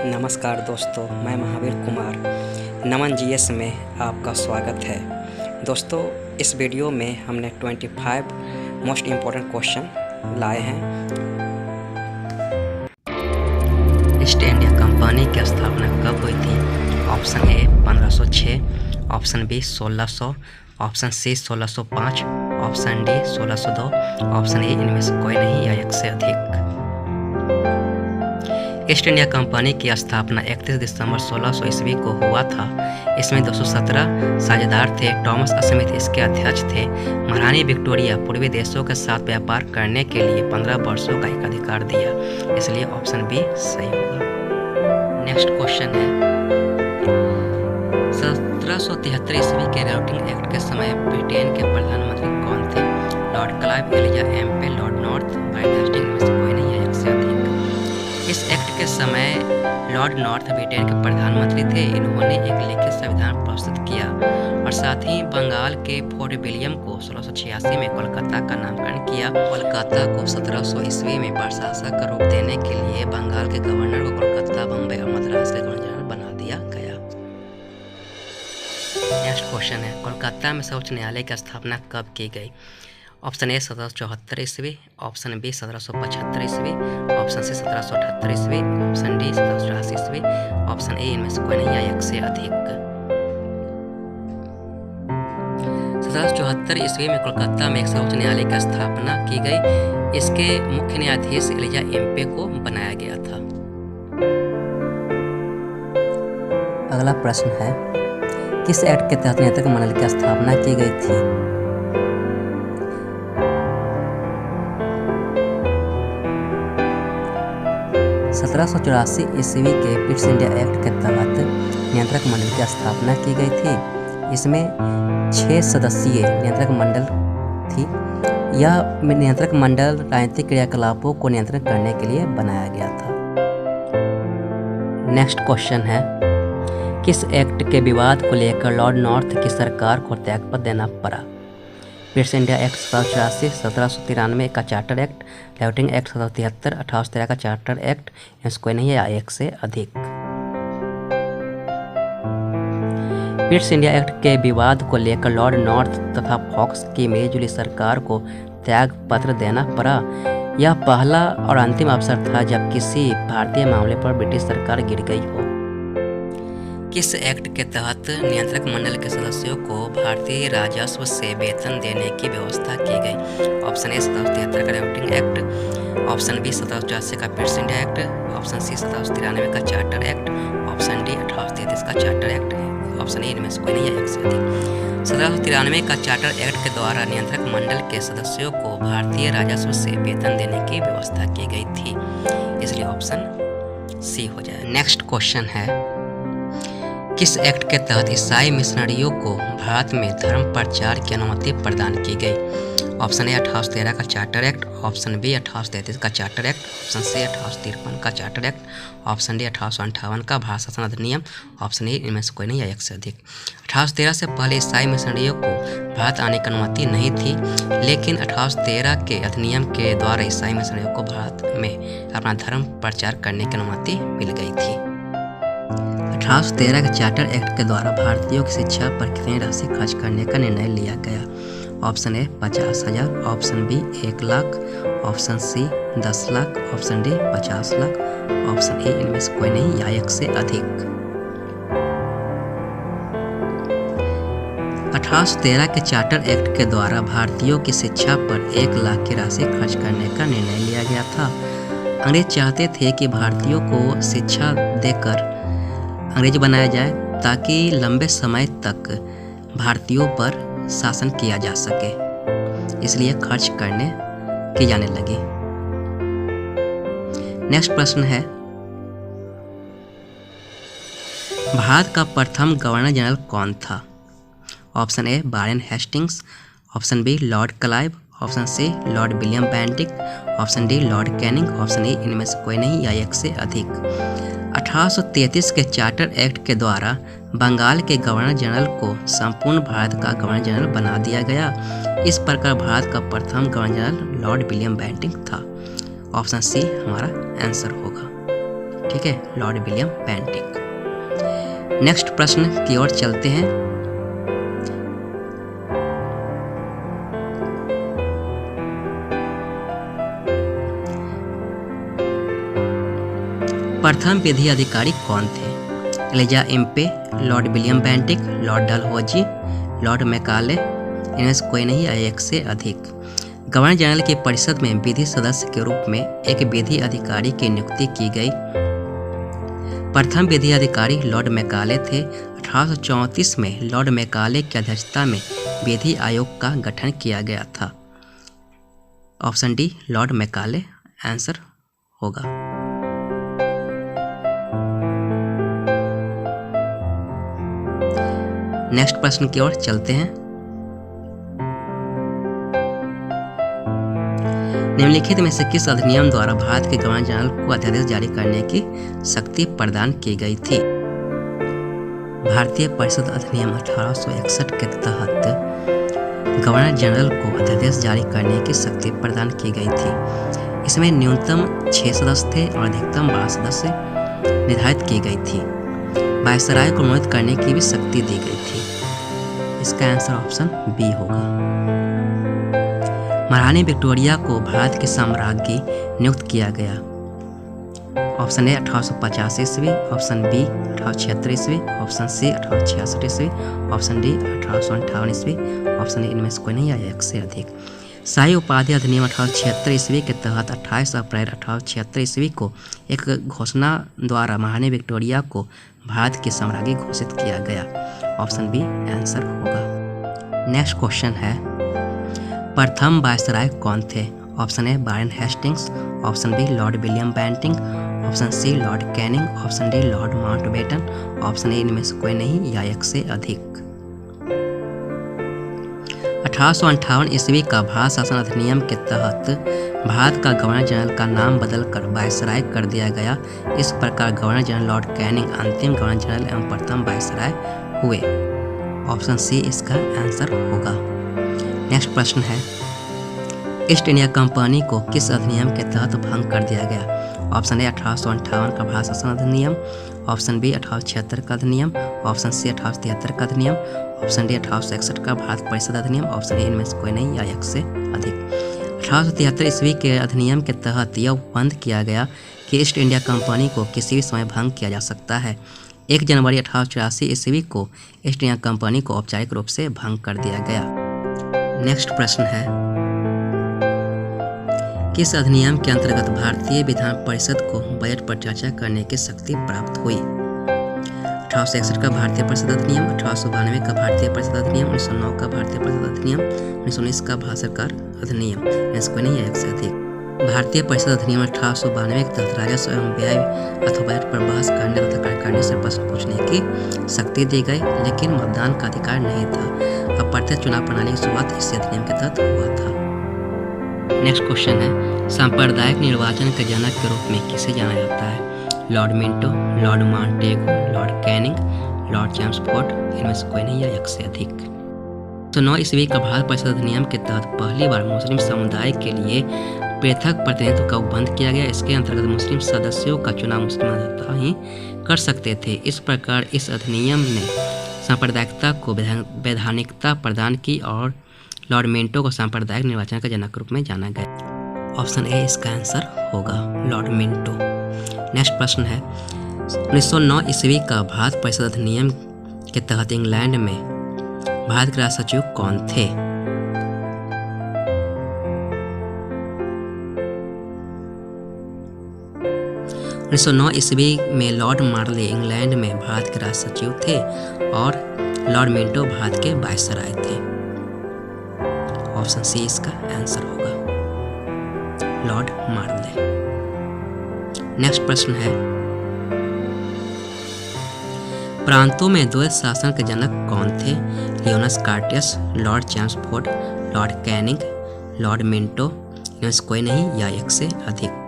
नमस्कार दोस्तों, मैं महावीर कुमार नमन जीएस में आपका स्वागत है। दोस्तों, इस वीडियो में हमने 25 मोस्ट इम्पोर्टेंट क्वेश्चन लाए हैं। ईस्ट इंडिया कंपनी की स्थापना कब हुई थी? Option A 1506, option B 1600, option C 1605, option D 1602, option A इनमें से कोई नहीं या एक से अधिक। ईस्ट इंडिया कंपनी की स्थापना 31 दिसंबर 1600 ईस्वी को हुआ था। इसमें 217 साझेदार थे। टॉमस स्मिथ इसके अध्यक्ष थे। महारानी विक्टोरिया पूर्वी देशों के साथ व्यापार करने के लिए 15 वर्षों का एकाधिकार दिया, इसलिए ऑप्शन बी सही होगा। नेक्स्ट क्वेश्चन है, 1773 ईस्वी के राउटिंग एक्ट के समय ब्रिटेन के प्रधानमंत्री कौन थे? Lord Clive, Elijah Impey, Lord North, Warren Hastings में से कोई नहीं है, एक से अधिक। इस एक्ट के समय लॉर्ड नॉर्थ ब्रिटेन के प्रधानमंत्री थे। इन्होंने एक लिखित संविधान प्रस्तुत किया और साथ ही बंगाल के फोर्ट विलियम को 1686 में कोलकाता का नामकरण किया। कोलकाता को 1700 ईस्वी में प्रशासक का रूप देने के लिए बंगाल के गवर्नर को कोलकाता, बम्बई और मद्रास के गवर्नर जनरल बना दिया गया। नेक्स्ट क्वेश्चन है, कोलकाता में सर्वोच्च न्यायालय की स्थापना कब की गई? ऑप्शन ए 1774 ईस्वी, ऑप्शन बी 1775 ईस्वी, ऑप्शन सी 1778 ईस्वी, ऑप्शन डी 1784 ईस्वी, ऑप्शन ए इनमें से कोई नहीं या एक से अधिक। 1774 ईस्वी में कोलकाता में एक सर्वोच्च न्यायालय की स्थापना की गई। इसके मुख्य न्यायाधीश एलिजा एम्पे को बनाया गया था। अगला प्रश्न है, किस एक्ट के तहत नियंत्रक मंडल की स्थापना की गई थी? 1784 ईस्वी के पिट्स इंडिया एक्ट के तहत नियंत्रक मंडल की स्थापना की गई थी। इसमें 6 सदस्यीय नियंत्रक मंडल थी। यह नियंत्रक मंडल राजनीतिक क्रियाकलापों को नियंत्रित करने के लिए बनाया गया था। नेक्स्ट क्वेश्चन है, किस एक्ट के विवाद को लेकर लॉर्ड नॉर्थ की सरकार को त्यागपत्र देना पड़ा? पिट्स इंडिया एक्ट 1784, 1793 का चार्टर एक्ट, राउटिंग एक्ट 1773, 1813 का चार्टर एक्ट, इसमें कोई नहीं है या एक से अधिक। पिट्स इंडिया एक्ट के विवाद को लेकर लॉर्ड नॉर्थ तथा फॉक्स की मिलीजुली सरकार को त्याग पत्र देना पड़ा। यह पहला और अंतिम अवसर था जब किसी भारतीय मामले पर ब्रिटिश सरकार गिर गई हो। किस एक्ट के तहत नियंत्रक मंडल के सदस्यों को भारतीय राजस्व से वेतन देने की व्यवस्था की गई? ऑप्शन ए 1773 का राउटिंग एक्ट, ऑप्शन बी 1784 का Pitt's India Act, option C 1793 का चार्टर एक्ट, ऑप्शन डी 1833 का चार्टर एक्ट, ऑप्शन ए इनमें से कोई नहीं है, एक से अधिक। 1793 का चार्टर एक्ट के द्वारा नियंत्रक मंडल के सदस्यों को भारतीय राजस्व से वेतन देने की व्यवस्था की गई थी, इसलिए ऑप्शन सी हो जाए। नेक्स्ट क्वेश्चन है, किस एक्ट के तहत ईसाई मिशनरियों को भारत में धर्म प्रचार की अनुमति प्रदान की गई? ऑप्शन ए 1813 का चार्टर एक्ट, ऑप्शन बी 1833 का चार्टर एक्ट, ऑप्शन सी 1853 का चार्टर एक्ट, ऑप्शन डी 1858 का भारत शासन अधिनियम, ऑप्शन ए इनमें से कोई नहीं या एक से अधिक। 1813 से पहले ईसाई मिशनरियों को भारत आने की अनुमति नहीं थी, लेकिन 1813 के अधिनियम के द्वारा ईसाई मिशनरियों को भारत में अपना धर्म प्रचार करने की अनुमति मिल गई थी। 1813 के चार्टर एक्ट के द्वारा भारतीयों की शिक्षा पर कितनी राशि खर्च करने का निर्णय लिया गया? Option A 50,000, option B 1 lakh, option C 10 lakh, option D 50 lakh, option A इनमें से कोई नहीं या एक से अधिक। 1813 के चार्टर एक्ट के द्वारा भारतीयों की शिक्षा पर 1 लाख की राशि खर्च करने का निर्णय लिया गया था। अंग्रेज चाहते थे कि भारतीयों को शिक्षा देकर अंग्रेज बनाया जाए ताकि लंबे समय तक भारतीयों पर शासन किया जा सके, इसलिए खर्च करने की जाने लगी। नेक्स्ट प्रश्न है, भारत का प्रथम गवर्नर जनरल कौन था? Option A Warren Hastings, option B Lord Clive, option C Lord William Bentinck, option D Lord Canning, option A इनमें से कोई नहीं या एक से अधिक। 1833 के चार्टर एक्ट के द्वारा बंगाल के गवर्नर जनरल को संपूर्ण भारत का गवर्नर जनरल बना दिया गया। इस प्रकार भारत का प्रथम governor general Lord William Bentinck था। ऑप्शन सी हमारा आंसर होगा। ठीक है, लॉर्ड विलियम बेंटिक। नेक्स्ट प्रश्न की ओर चलते हैं। प्रथम विधि अधिकारी कौन थे? Elijah Impey, Lord William Bentinck, Lord Dalhousie, Lord Macaulay, इनमें से कोई नहीं या एक से अधिक। गवर्नर जनरल की परिषद में विधि सदस्य के रूप में एक विधि अधिकारी की नियुक्ति की गई। प्रथम विधि अधिकारी लॉर्ड मैकाले थे। 1834 में लॉर्ड मैकाले की अध्यक्षता में विधि आयोग का गठन किया गया था। Option D Lord Macaulay answer होगा। नेक्स्ट प्रश्न की ओर चलते हैं। निम्नलिखित में से किस अधिनियम द्वारा भारत के गवर्नर जनरल को अध्यादेश जारी करने की शक्ति प्रदान की गई थी? भारतीय परिषद अधिनियम 1861 के तहत गवर्नर जनरल को अध्यादेश जारी करने की शक्ति प्रदान की गई थी। इसमें न्यूनतम 6 सदस्य थे और अधिकतम 12 सदस्य निर्धारित की गई थी। वायसराय को मनोनीत करने की भी शक्ति दी गई थी। इसका आंसर ऑप्शन बी होगा। महारानी विक्टोरिया को भारत की साम्राज्ञी नियुक्त किया गया। ऑप्शन ए 1885 ईस्वी, ऑप्शन बी 1876 ईस्वी, ऑप्शन सी 1866 ईस्वी, ऑप्शन डी 1858 ईस्वी, ऑप्शन ए इनमें से कोई नहीं या एक से अधिक। शाही उपाधि अधिनियम 1876 ईस्वी के तहत 28 अप्रैल 1876 ईस्वी को एक घोषणा द्वारा महारानी विक्टोरिया को भारत की साम्राज्ञी घोषित किया गया। ऑप्शन बी आंसर होगा। नेक्स्ट क्वेश्चन है, प्रथम वायसराय कौन थे? Option A Warren Hastings, option B Lord William Bentinck, option C Lord Canning, option D Lord Mountbatten, option A इनमें से कोई नहीं या एक से अधिक। 1858 ईस्वी का भारत शासन अधिनियम के तहत भारत का गवर्नर जनरल का नाम बदलकर वायसराय कर दिया गया। इस प्रकार गवर्नर जनरल लॉर्ड कैनिंग अंतिम गवर्नर जनरल एवं प्रथम वायसराय हुए। ऑप्शन सी इसका आंसर होगा। नेक्स्ट प्रश्न है, ईस्ट इंडिया कंपनी को किस अधिनियम के तहत भंग कर दिया गया? ऑप्शन ए 1858 का भारत शासन अधिनियम, ऑप्शन बी 1876 का अधिनियम, ऑप्शन सी 1873 का अधिनियम, ऑप्शन डी 1861 का भारत परिषद अधिनियम, ऑप्शन ए इनमें से कोई नहीं या एक से अधिक। 1873 ईस्वी के अधिनियम के तहत यह बंद किया गया कि ईस्ट इंडिया कंपनी को किसी भी समय भंग किया जा सकता है। 1 जनवरी 1884 ईस्वी को ईस्ट इंडिया कंपनी को औपचारिक रूप से भंग कर दिया गया। नेक्स्ट प्रश्न है, किस अधिनियम के अंतर्गत भारतीय विधान परिषद को बजट पर चर्चा करने की शक्ति प्राप्त हुई? 1861 का भारतीय परिषद अधिनियम, 1892 का भारतीय परिषद अधिनियम, 1909 का भारतीय परिषद अधिनियम, 1919 का भारत सरकार अधिनियम, इसको नहीं है एक से अधिक। भारतीय परिषद अधिनियम 1892 के तहत राजस्व एवं व्यय अथवा बजट पर बहस करने तथा कार्य करने से प्रश्न पूछने की शक्ति दी गई, लेकिन मतदान का अधिकार नहीं था। अप्रत्यक्ष चुनाव प्रणाली की शुरुआत इस अधिनियम के तहत हुआ था। नेक्स्ट क्वेश्चन है, सांप्रदायिक निर्वाचन के जनक के रूप में किसे जाना जाता है? Lord Minto, Lord मॉन्टेगो, Lord Canning, Lord Chelmsford, इनमें से कोई नहीं या एक से अधिक। 1909 ईस्वी का भारत परिषद अधिनियम के तहत पहली बार मुस्लिम समुदाय के लिए पृथक प्रतिनिधित्व का बंद किया गया। इसके अंतर्गत मुस्लिम सदस्यों का चुनाव मुस्लिम मतदाता ही कर सकते थे। इस प्रकार इस अधिनियम ने सांप्रदायिकता को वैधानिकता प्रदान की और लॉर्ड मिंटो को सांप्रदायिक निर्वाचन का जनक के रूप में जाना गया। ऑप्शन ए इसका आंसर होगा, लॉर्ड मिंटो। नेक्स्ट प्रश्न है, 1909 ईस्वी का भारत परिषद अधिनियम के तहत इंग्लैंड में भारत के राज सचिव कौन थे? उन्नीस सौ 9 ईस्वी में लॉर्ड मार्ले इंग्लैंड में भारत के राज सचिव थे और लॉर्ड मिंटो भारत के वायसराय थे। ऑप्शन सी इसका आंसर होगा, लॉर्ड मार्ले। नेक्स्ट प्रश्न है, प्रांतों में द्वैत शासन के जनक कौन थे? Lionel Curtis, Lord Chelmsford, Lord Canning, Lord Minto, इनमें से कोई नहीं या एक से अधिक।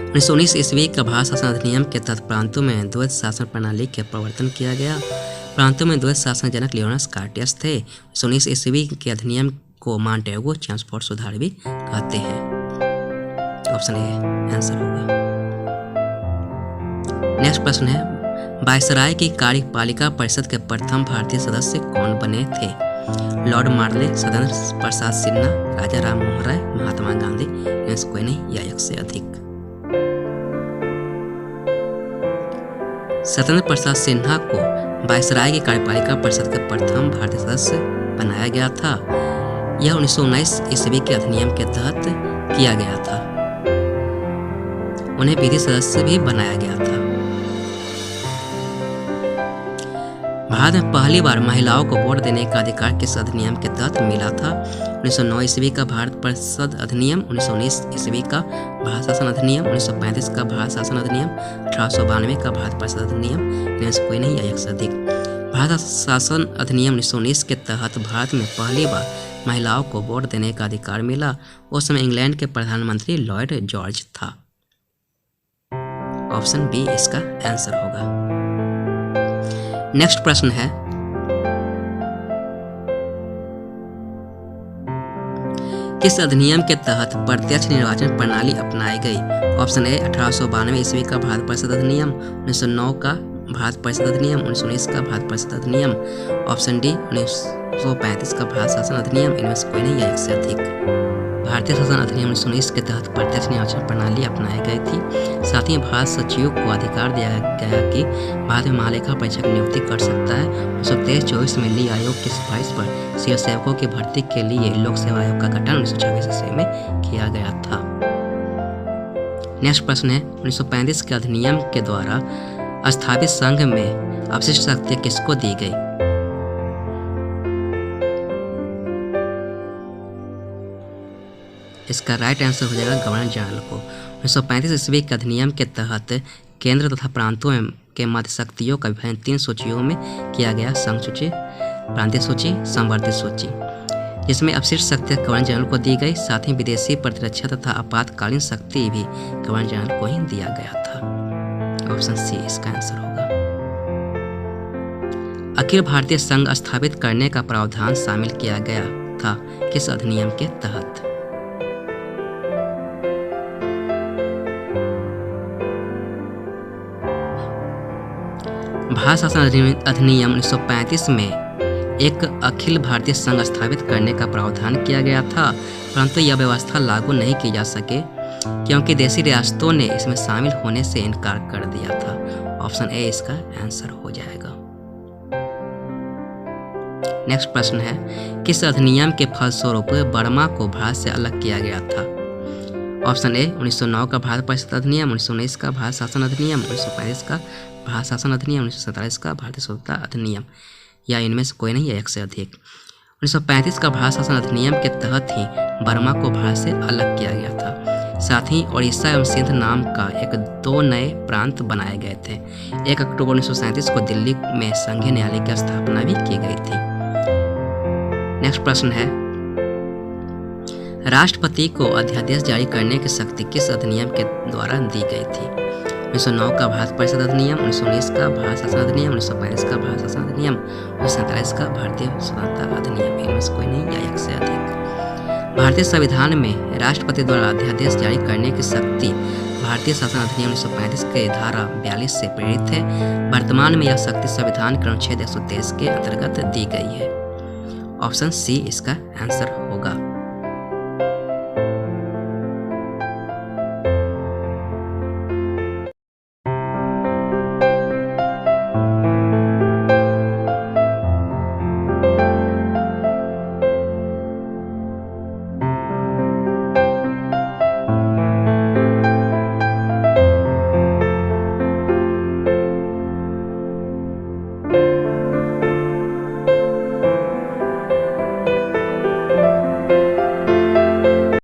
1919 ईस्वी का भारत शासन अधिनियम के तहत प्रांतों में द्वैत शासन प्रणाली के प्रवर्तन किया गया। प्रांतों में द्वैत शासन जनक लियोनस कार्टियस थे। 1919 ईस्वी के अधिनियम को मॉन्टेगो चैम्सफोर्ड सुधार भी कहते हैं। ऑप्शन ए आंसर होगा। नेक्स्ट प्रश्न है, वायसराय की कार्यपालिका परिषद के प्रथम भारतीय सदस्य कौन बने थे? लॉर्ड मार्ले, सत्येंद्र प्रसाद सिन्हा, राजा राम मोहन राय, महात्मा गांधी, इनमें से कोई नहीं या एक से अधिक। सत्येंद्र प्रसाद सिन्हा को वायसराय की कार्यपालिका परिषद के प्रथम भारतीय सदस्य बनाया गया था। यह 1919 ईस्वी के अधिनियम के तहत किया गया था। उन्हें विधि सदस्य भी बनाया गया था। भारत में पहली बार महिलाओं को वोट देने का अधिकार किस अधिनियम के तहत मिला था? 1909 ईस्वी का भारत परिषद अधिनियम, 1919 ईस्वी का भारत शासन अधिनियम, 1935 का भारत शासन अधिनियम, 1892 का भारत परिषद अधिनियम, इनमें से कोई नहीं या एक से अधिक। भारत शासन अधिनियम 1919 के तहत भारत में पहली बार महिलाओं को वोट देने का अधिकार मिला। उस समय इंग्लैंड के प्रधानमंत्री लॉर्ड जॉर्ज था। ऑप्शन बी इसका आंसर होगा। नेक्स्ट प्रश्न है, किस अधिनियम के तहत प्रत्यक्ष निर्वाचन प्रणाली अपनाई गई? ऑप्शन ए 1892 ईस्वी का भारत परिषद अधिनियम, 1909 का भारत परिषद अधिनियम, 1919 का भारत परिषद अधिनियम, ऑप्शन डी 1935 का भारत शासन अधिनियम, इनमें से कोई नहीं या एक से अधिक। भारतीय शासन अधिनियम 1919 के तहत प्रत्यक्ष निर्वाचन प्रणाली अपनाई गई थी। साथ ही भारत सचिव को अधिकार दिया गया कि भारत में महालेखा परीक्षक नियुक्ति कर सकता है। 1923-24 में ली आयोग की सिफारिश पर सिविल सेवकों की भर्ती के लिए लोक सेवा आयोग का गठन 1926 ईस्वी में किया गया था। नेक्स्ट प्रश्न है, 1935 के अधिनियम के द्वारा स्थापित संघ में अवशिष्ट शक्तियां किसको दी गई? इसका राइट आंसर हो जाएगा गवर्नर जनरल को। 1935 ईस्वी के अधिनियम के तहत केंद्र तथा प्रांतों के मध्य शक्तियों का विभाजन 3 सूचियों में किया गया, संघ सूची, प्रांतीय सूची, संवर्धित सूची, जिसमें अवशिष्ट शक्तियां गवर्नर जनरल को दी गई। साथ ही विदेशी प्रतिरक्षा तथा आपातकालीन शक्ति भी गवर्नर जनरल को ही दिया गया था। ऑप्शन सी इसका आंसर होगा। अखिल भारतीय संघ स्थापित करने का प्रावधान शामिल किया गया था किस अधिनियम के तहत? भारत शासन अधिनियम 1935 में एक अखिल भारतीय संघ स्थापित करने का प्रावधान किया गया था, परंतु यह व्यवस्था लागू नहीं की जा सके क्योंकि देशी रियासतों ने इसमें शामिल होने से इनकार कर दिया था। ऑप्शन ए इसका आंसर हो जाएगा। नेक्स्ट प्रश्न है, किस अधिनियम के फलस्वरूप बर्मा को भारत से अलग किया गया था? ऑप्शन ए 1909 का भारत परिषद अधिनियम, 1919 का भारत शासन अधिनियम, 1935 का भारत शासन अधिनियम, 1947 का भारतीय स्वतंत्रता अधिनियम, या इनमें से कोई नहीं या एक से अधिक। 1935 का भारत शासन अधिनियम के तहत ही बर्मा को भारत से अलग किया गया था। साथ ही उड़ीसा एवं सिंध नाम का 2 नए प्रांत बनाए गए थे। 1 अक्टूबर 1937 को दिल्ली में संघीय न्यायालय की स्थापना भी की गई थी। नेक्स्ट प्रश्न है, राष्ट्रपति को अध्यादेश जारी करने की शक्ति किस अधिनियम के द्वारा दी गई थी? 1909 का भारत परिषद अधिनियम, 1919 का भारत शासन अधिनियम, 1935 का भारत शासन अधिनियम, 1947 का भारतीय स्वतंत्रता अधिनियम, इनमें से कोई नहीं या एक से अधिक। भारतीय संविधान में राष्ट्रपति द्वारा अध्यादेश जारी करने की शक्ति भारतीय शासन अधिनियम 1935 के धारा 42 से प्रेरित है। वर्तमान में यह शक्ति संविधान के अनुच्छेद 123 के अंतर्गत दी गई है। ऑप्शन सी इसका आंसर होगा।